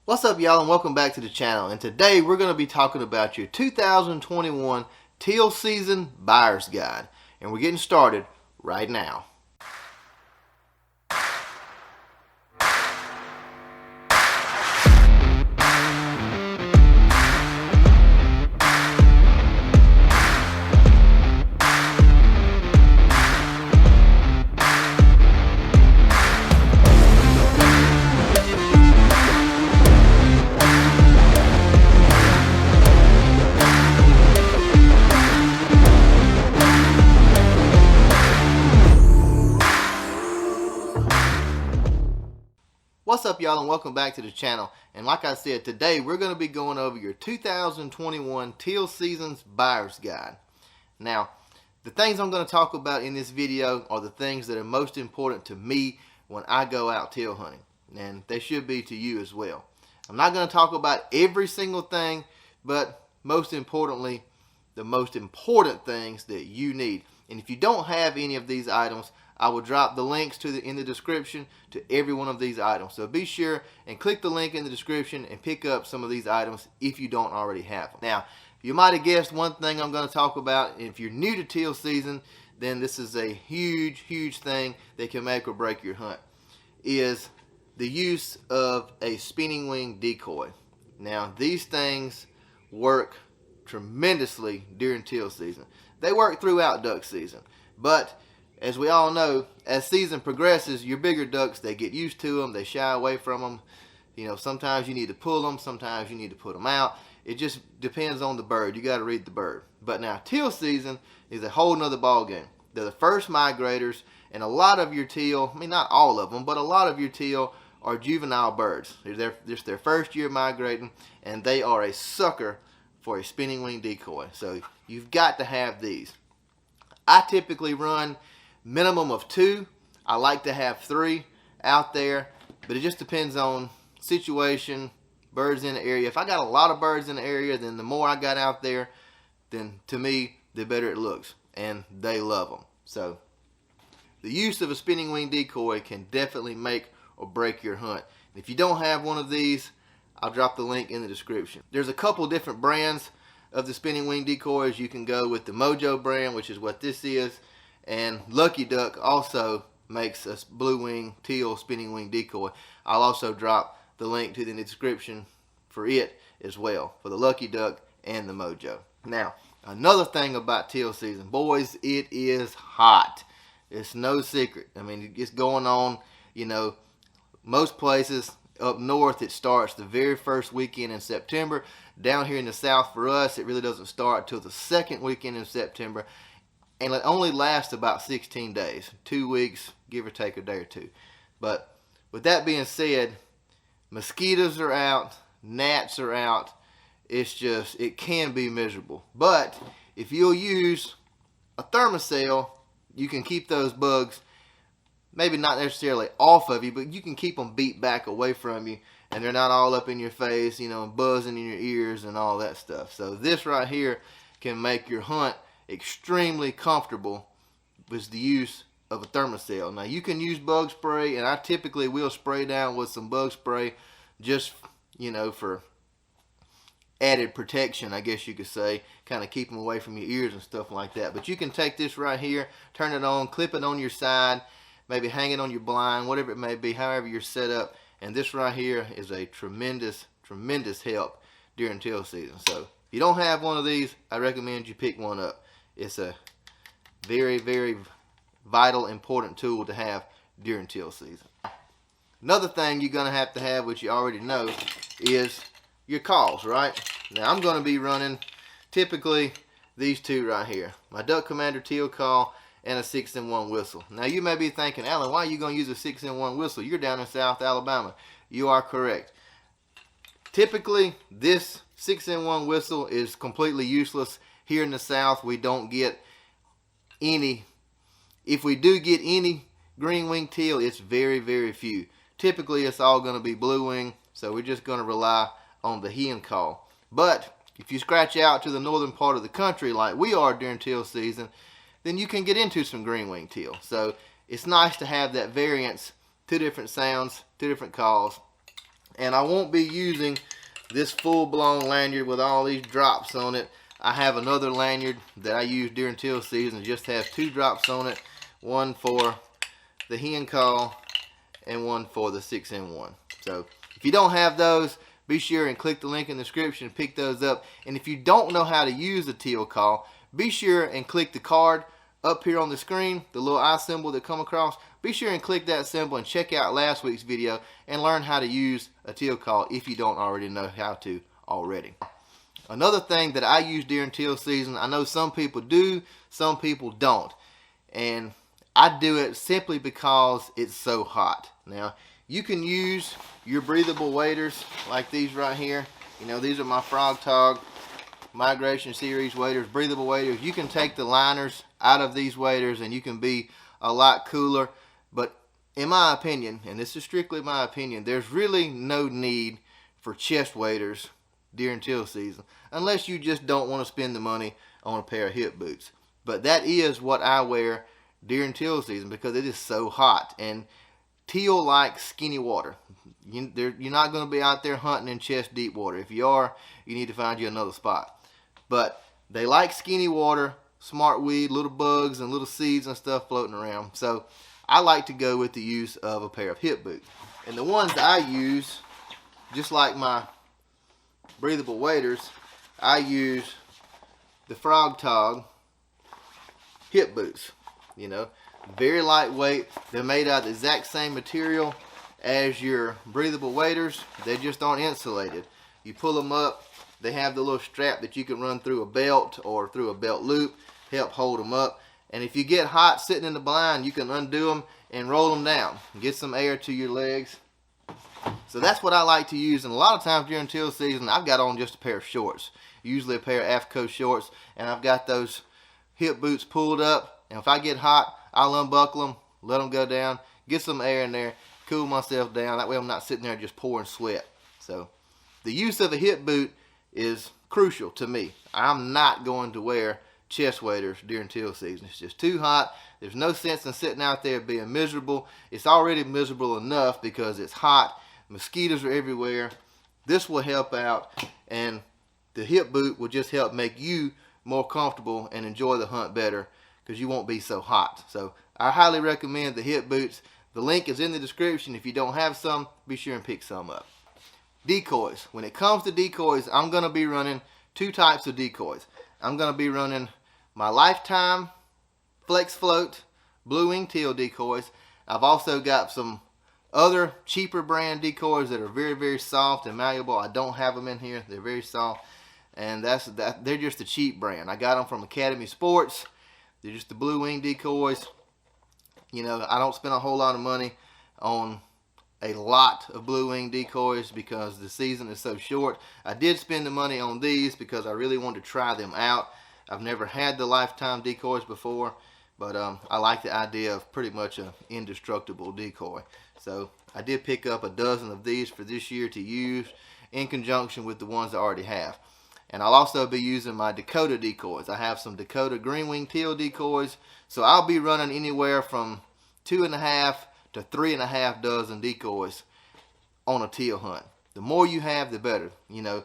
What's up, y'all, and welcome back to the channel. And today we're going to be talking about your 2021 teal season buyer's guide, and we're getting started right now. What's up, y'all, and welcome back to the channel. And like I said, today we're going to be going over your 2021 teal season's buyer's guide. Now, the things I'm going to talk about in this video are the things that are most important to me when I go out teal hunting, and they should be to you as well. I'm not going to talk about every single thing, but most importantly, the most important things that you need. And if you don't have any of these items, I will drop the links in the description to every one of these items. So be sure and click the link in the description and pick up some of these items if you don't already have them. Now, you might have guessed one thing I'm going to talk about. If you're new to teal season, then this is a huge thing that can make or break your hunt, is the use of a spinning wing decoy. Now, these things work tremendously during teal season. They work throughout duck season, but as we all know, as season progresses, your bigger ducks, they get used to them, they shy away from them. You know, sometimes you need to pull them, sometimes you need to put them out. It just depends on the bird. You got to read the bird. But now, teal season is a whole nother ball game. They're the first migrators, and a lot of your teal, I mean, not all of them, but a lot of your teal are juvenile birds. It's their first year migrating, and they are a sucker for a spinning wing decoy. So you've got to have these. I typically run minimum of 2. I like to have 3 out there, but it just depends on situation, birds in the area. If I got a lot of birds in the area, then the more I got out there, then to me, the better it looks, and they love them. So the use of a spinning wing decoy can definitely make or break your hunt. If you don't have one of these, I'll drop the link in the description. There's a couple different brands of the spinning wing decoys. You can go with the Mojo brand, which is what this is, and Lucky Duck also makes a blue wing teal spinning wing decoy. I'll also drop the link to the description for it as well, for the Lucky Duck and the Mojo. Now, another thing about teal season, boys, it is hot. It's no secret. I mean, it's going on, you know, most places up north it starts the very first weekend in September. Down here in the south for us, it really doesn't start until the second weekend in September. And it only lasts about 16 days, 2 weeks, give or take a day or two. But with that being said, mosquitoes are out, gnats are out. It's just, it can be miserable. But if you'll use a thermocell, you can keep those bugs, maybe not necessarily off of you, but you can keep them beat back away from you, and they're not all up in your face, you know, buzzing in your ears and all that stuff. So this right here can make your hunt extremely comfortable with the use of a thermocell. Now, you can use bug spray, and I typically will spray down with some bug spray just, you know, for added protection, I guess you could say, kind of keep them away from your ears and stuff like that. But you can take this right here, turn it on, clip it on your side, maybe hang it on your blind, whatever it may be, however you're set up. And this right here is a tremendous help during teal season. So if you don't have one of these, I recommend you pick one up. It's a very vital, important tool to have during teal season. Another thing you're going to have, which you already know, is your calls, right? Now, I'm going to be running typically these two right here. My Duck Commander Teal call and a 6-in-1 whistle. Now, you may be thinking, Alan, why are you going to use a 6-in-1 whistle? You're down in South Alabama. You are correct. Typically, this 6-in-1 whistle is completely useless. Here in the South, we don't get any. If we do get any green wing teal, it's very few. Typically, it's all going to be blue wing, so we're just going to rely on the hen call. But if you scratch out to the northern part of the country like we are during teal season, then you can get into some green wing teal. So it's nice to have that variance, 2 different sounds, 2 different calls, And I won't be using this full-blown lanyard with all these drops on it. I have another lanyard that I use during teal season. It just has 2 drops on it. One for the hen call and one for the 6-in-1. So if you don't have those, be sure and click the link in the description and pick those up. And if you don't know how to use the teal call, be sure and click the card up here on the screen, the little eye symbol that come across. Be sure and click that symbol and check out last week's video and learn how to use a teal call if you don't already know how to already. Another thing that I use during teal season, I know some people do, some people don't. And I do it simply because it's so hot. Now, you can use your breathable waders like these right here. You know, these are my Frogtog Migration Series waders, breathable waders. You can take the liners out of these waders and you can be a lot cooler. But in my opinion, and this is strictly my opinion, there's really no need for chest waders during teal season unless you just don't want to spend the money on a pair of hip boots. But that is what I wear during teal season because it is so hot. And teal like skinny water. You're not going to be out there hunting in chest deep water. If you are, you need to find you another spot. But they like skinny water, smart weed, little bugs and little seeds and stuff floating around. So I like to go with the use of a pair of hip boots. And the ones that I use, just like my breathable waders, I use the Frogtog Hip Boots. You know, very lightweight. They're made out of the exact same material as your breathable waders. They just aren't insulated. You pull them up, they have the little strap that you can run through a belt or through a belt loop, help hold them up. And if you get hot sitting in the blind, you can undo them and roll them down. Get some air to your legs. So that's what I like to use. And a lot of times during teal season, I've got on just a pair of shorts. Usually a pair of AFCO shorts. And I've got those hip boots pulled up. And if I get hot, I'll unbuckle them, let them go down, get some air in there, cool myself down. That way I'm not sitting there just pouring sweat. So the use of a hip boot is crucial to me. I'm not going to wear chest waders during teal season. It's just too hot. There's no sense in sitting out there being miserable. It's already miserable enough because it's hot. Mosquitoes are everywhere. This will help out, and the hip boot will just help make you more comfortable and enjoy the hunt better because you won't be so hot. So I highly recommend the hip boots. The link is in the description. If you don't have some, be sure and pick some up. Decoys. When it comes to decoys, I'm going to be running 2 types of decoys. I'm going to be running my Lifetime Flex Float Blue Wing Teal decoys. I've also got some other cheaper brand decoys that are very, very soft and malleable. I don't have them in here. They're very soft. And they're just a cheap brand. I got them from Academy Sports. They're just the Blue Wing decoys. You know, I don't spend a whole lot of money on a lot of Blue Wing decoys because the season is so short. I did spend the money on these because I really wanted to try them out. I've never had the Lifetime decoys before, but I like the idea of pretty much an indestructible decoy. So I did pick up a dozen of these for this year to use in conjunction with the ones I already have. And I'll also be using my Dakota decoys. I have some Dakota Green Wing Teal decoys. So I'll be running anywhere from 2.5 to 3.5 dozen decoys on a teal hunt. The more you have, the better. You know,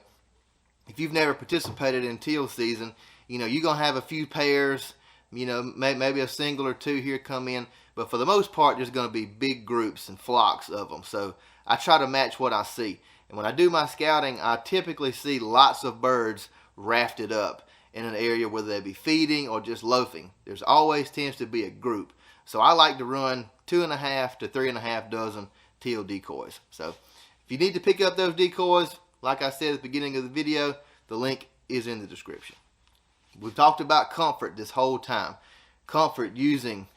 if you've never participated in teal season, you know, you're going to have a few pairs, you know, maybe a single or 2 here come in. But for the most part, there's going to be big groups and flocks of them. So I try to match what I see. And when I do my scouting, I typically see lots of birds rafted up in an area where they be feeding or just loafing. There's always tends to be a group. So I like to run 2.5 to 3.5 dozen teal decoys. So if you need to pick up those decoys, like I said at the beginning of the video, the link is in the description. We've talked about comfort this whole time. Comfort using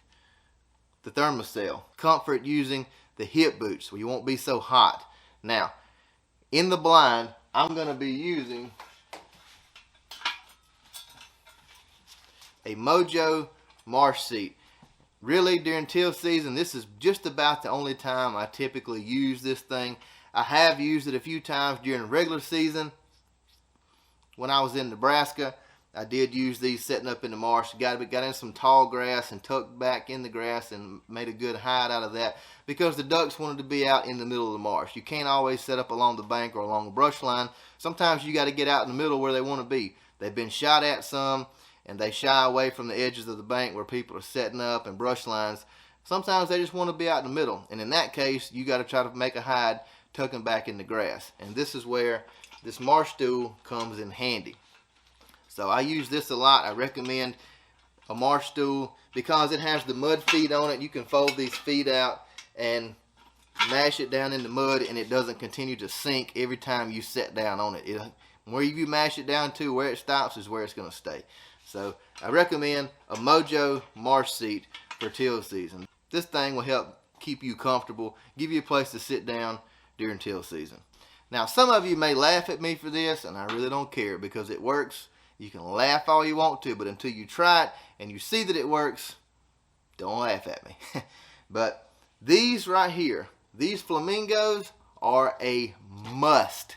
the thermocell. Comfort using the hip boots so you won't be so hot. Now, in the blind, I'm going to be using a Mojo Marsh seat. Really, during teal season, this is just about the only time I typically use this thing. I have used it a few times during regular season when I was in Nebraska, I did use these setting up in the marsh. Got in some tall grass and tucked back in the grass and made a good hide out of that because the ducks wanted to be out in the middle of the marsh. You can't always set up along the bank or along a brush line. Sometimes you got to get out in the middle where they want to be. They've been shot at some and they shy away from the edges of the bank where people are setting up and brush lines. Sometimes they just want to be out in the middle, and in that case you got to try to make a hide tucking back in the grass, and this is where this Marsh Stool comes in handy. So I use this a lot. I recommend a Marsh Stool because it has the mud feet on it. You can fold these feet out and mash it down in the mud, and it doesn't continue to sink every time you set down on it. Where you mash it down to, where it stops is where it's going to stay. So I recommend a Mojo marsh seat for teal season. This thing will help keep you comfortable, give you a place to sit down during teal season. Now, some of you may laugh at me for this, and I really don't care because it works. You can laugh all you want to, but until you try it and you see that it works, don't laugh at me. But these right here, these Flamingos are a must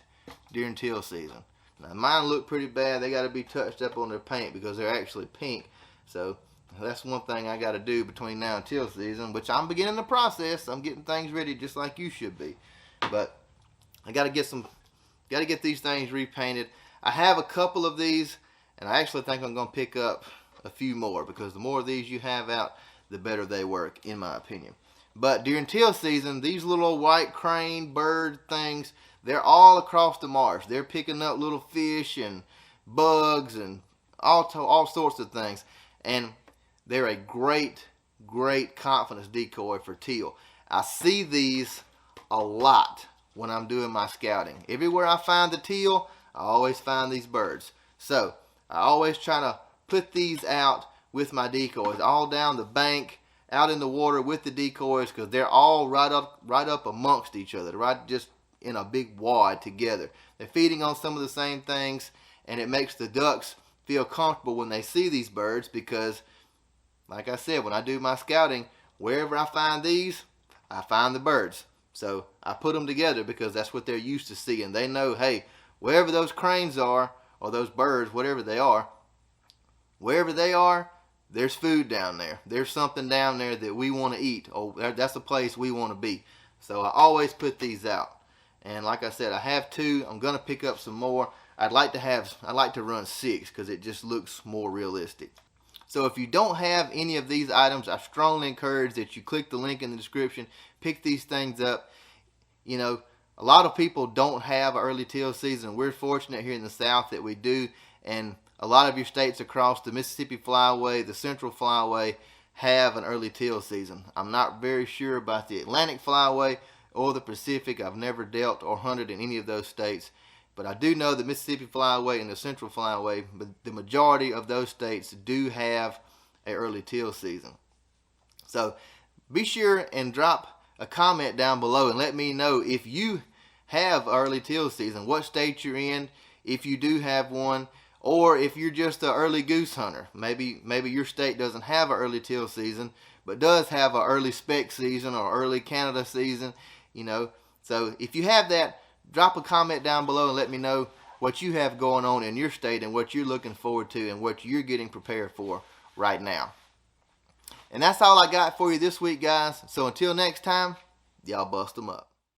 during teal season. Now, mine look pretty bad. They got to be touched up on their paint because they're actually pink. So that's one thing I got to do between now and teal season, which I'm beginning the process. I'm getting things ready just like you should be. But I got to get these things repainted. I have a couple of these, and I actually think I'm going to pick up a few more because the more of these you have out, the better they work, in my opinion. But during teal season, these little white crane bird things, they're all across the marsh. They're picking up little fish and bugs and all sorts of things. And they're a great confidence decoy for teal. I see these a lot when I'm doing my scouting. Everywhere I find the teal, I always find these birds. So I always try to put these out with my decoys, all down the bank, out in the water with the decoys, because they're all right up amongst each other, right just in a big wad together. They're feeding on some of the same things, and it makes the ducks feel comfortable when they see these birds because, like I said, when I do my scouting, wherever I find these, I find the birds. So I put them together because that's what they're used to seeing. They know, hey, wherever those cranes are, or those birds, whatever they are, wherever they are, there's food down there. There's something down there that we want to eat. Oh, that's a place we want to be. So I always put these out. And like I said, I have two. I'm going to pick up some more. I'd like to run 6 because it just looks more realistic. So if you don't have any of these items, I strongly encourage that you click the link in the description, pick these things up. You know, a lot of people don't have early teal season. We're fortunate here in the South that we do, and a lot of your states across the Mississippi Flyway, the Central Flyway, have an early teal season. I'm not very sure about the Atlantic Flyway or the Pacific. I've never dealt or hunted in any of those states. But I do know the Mississippi Flyway and the Central Flyway, but the majority of those states do have an early teal season. So be sure and drop a comment down below and let me know if you have early teal season, what state you're in, if you do have one, or if you're just an early goose hunter. Maybe your state doesn't have an early teal season, but does have an early spec season or early Canada season, you know. So if you have that, drop a comment down below and let me know what you have going on in your state and what you're looking forward to and what you're getting prepared for right now. And that's all I got for you this week, guys. So until next time, y'all bust them up.